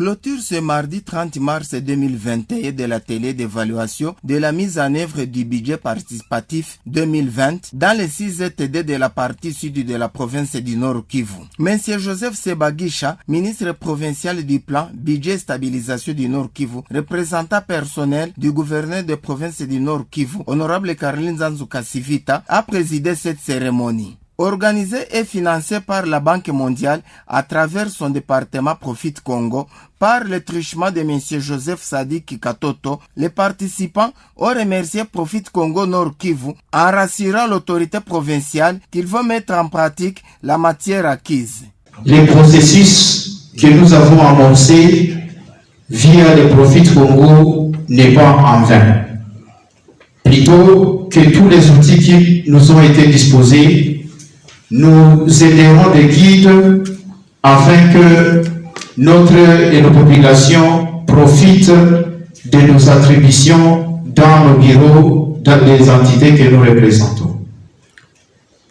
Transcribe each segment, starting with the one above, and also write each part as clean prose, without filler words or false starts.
Clôture ce mardi 30 mars 2021 de l'atelier d'évaluation de la mise en œuvre du budget participatif 2020 dans les 6 ETD de la partie sud de la province du Nord Kivu. Monsieur Joseph Sebagisha, ministre provincial du plan budget stabilisation du Nord Kivu, représentant personnel du gouverneur de province du Nord Kivu, honorable Caroline Nzanzu Kasivita, a présidé cette cérémonie. Organisé et financé par la Banque mondiale à travers son département Profit Congo par le truchement de M. Joseph Sadik Katoto, les participants ont remercié Profit Congo Nord Kivu en rassurant l'autorité provinciale qu'ils vont mettre en pratique la matière acquise. Les processus que nous avons amorcés via le Profit Congo n'est pas en vain. Plutôt que tous les outils qui nous ont été disposés, nous aiderons des guides afin que notre et nos populations profitent de nos attributions dans nos bureaux, dans les entités que nous représentons.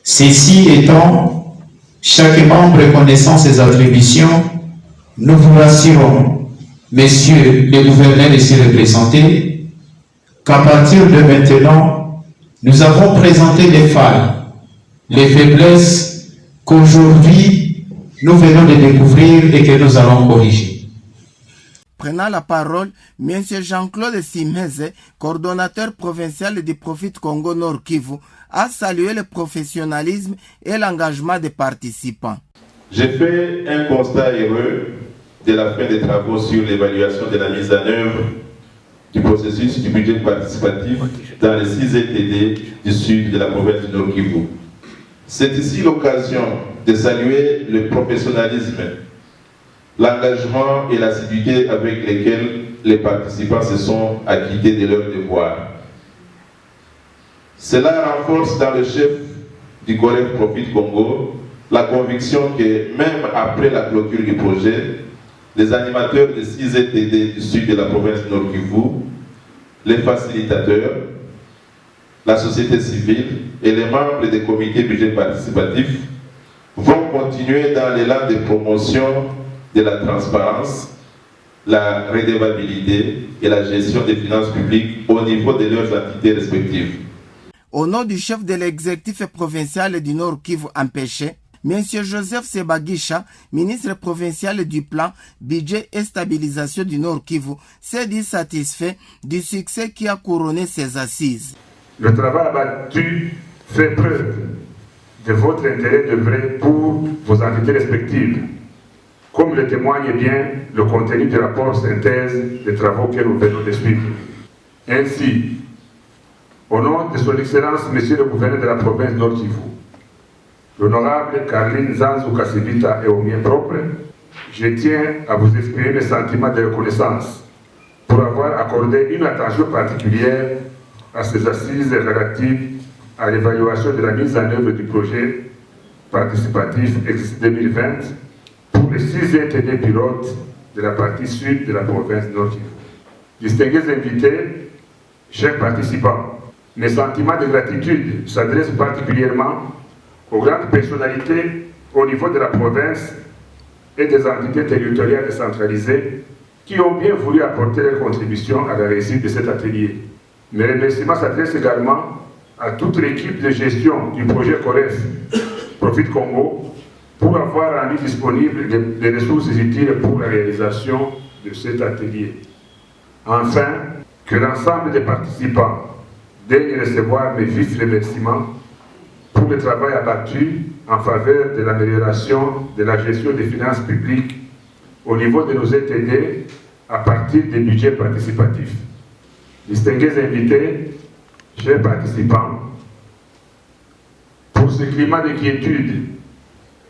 Ceci étant, chaque membre connaissant ses attributions, nous vous rassurons, messieurs les gouverneurs ici représentés, qu'à partir de maintenant, nous avons présenté les failles, les faiblesses qu'aujourd'hui nous venons de découvrir et que nous allons corriger. Prenant la parole, M. Jean-Claude Simeze, coordonnateur provincial du Profit Congo Nord Kivu, a salué le professionnalisme et l'engagement des participants. J'ai fait un constat heureux de la fin des travaux sur l'évaluation de la mise en œuvre du processus du budget participatif dans les 6 ETD du sud de la province du Nord Kivu. C'est ici l'occasion de saluer le professionnalisme, l'engagement et l'assiduité avec lesquels les participants se sont acquittés de leurs devoirs. Cela renforce dans le chef du Goref Profit Congo la conviction que même après la clôture du projet, les animateurs des 6 ETD du sud de la province du Nord Kivu, les facilitateurs, la société civile et les membres des comités budget participatifs vont continuer dans l'élan de promotion de la transparence, la redevabilité et la gestion des finances publiques au niveau de leurs entités respectives. Au nom du chef de l'exécutif provincial du Nord Kivu empêché, M. Joseph Sebagisha, ministre provincial du plan budget et stabilisation du Nord Kivu, s'est dit satisfait du succès qui a couronné ses assises. Le travail abattu fait preuve de votre intérêt de vrai pour vos entités respectives, comme le témoigne bien le contenu du rapport synthèse des travaux que nous venons de suivre. Ainsi, au nom de son Excellence, Monsieur le gouverneur de la province Nord Kivu, l'honorable Caroline Nzanzu Kasivita et au mien propre, je tiens à vous exprimer mes sentiments de reconnaissance pour avoir accordé une attention particulière à ces assises relatives à l'évaluation de la mise en œuvre du projet participatif Exercice 2020 pour les 6 ETD pilotes de la partie sud de la province Nord Kivu. Distingués invités, chers participants, mes sentiments de gratitude s'adressent particulièrement aux grandes personnalités au niveau de la province et des entités territoriales décentralisées qui ont bien voulu apporter leur contribution à la réussite de cet atelier. Mes remerciements s'adressent également à toute l'équipe de gestion du projet COREF Profit Congo pour avoir rendu disponibles les ressources utiles pour la réalisation de cet atelier. Enfin, que l'ensemble des participants daignent recevoir mes vifs remerciements pour le travail abattu en faveur de l'amélioration de la gestion des finances publiques au niveau de nos ETD à partir des budgets participatifs. Distingués invités, chers participants, pour ce climat d'inquiétude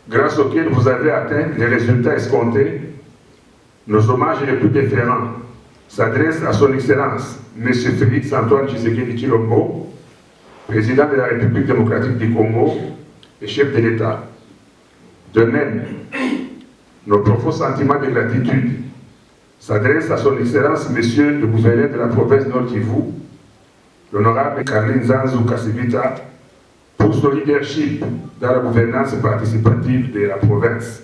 grâce auquel vous avez atteint les résultats escomptés, nos hommages les plus déférents s'adressent à son Excellence, M. Félix Antoine Tshisekedi Tshilombo, président de la République démocratique du Congo et chef de l'État. De même, nos profonds sentiments de gratitude s'adressent à son Excellence, Monsieur le gouverneur de la province Nord Kivu, l'honorable Caroline Nzanzu Kasivita, pour son leadership dans la gouvernance participative de la province.